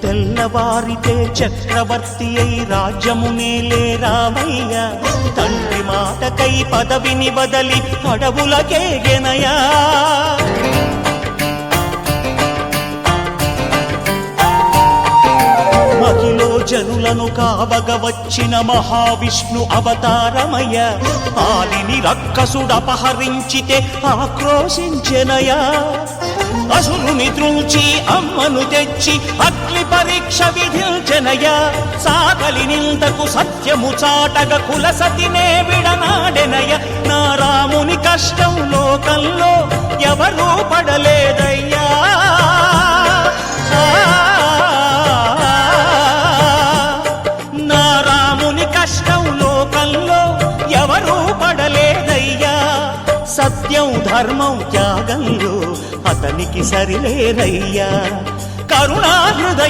తెల్లవారితే చక్రవర్తి అయి రాజ్యమునేలే రామయ్య తండ్రి మాటకై పదవిని వదలి అడవులకేగెనయా మహిలో జనులను కావగ వచ్చిన మహావిష్ణు అవతారమయ్య ఆలిని రక్కసుడపహరించితే ఆక్రోశించెనయా అసురుని త్రుంచి అమ్మను తెచ్చి అగ్ని పరీక్ష విధించెనయా సాగలి నిందకు సత్యము చాటగ కులసతినే విడనాడెనయ నా రాముని కష్టం లోకంలో ఎవరూ పడలేదయ్యా నా రాముని కష్టం లోకంలో ఎవరూ పడలేదయ్యా సత్యం ధర్మం త్యాగంలో అతనికి సరిలేరయ్యా కరుణా హృదయ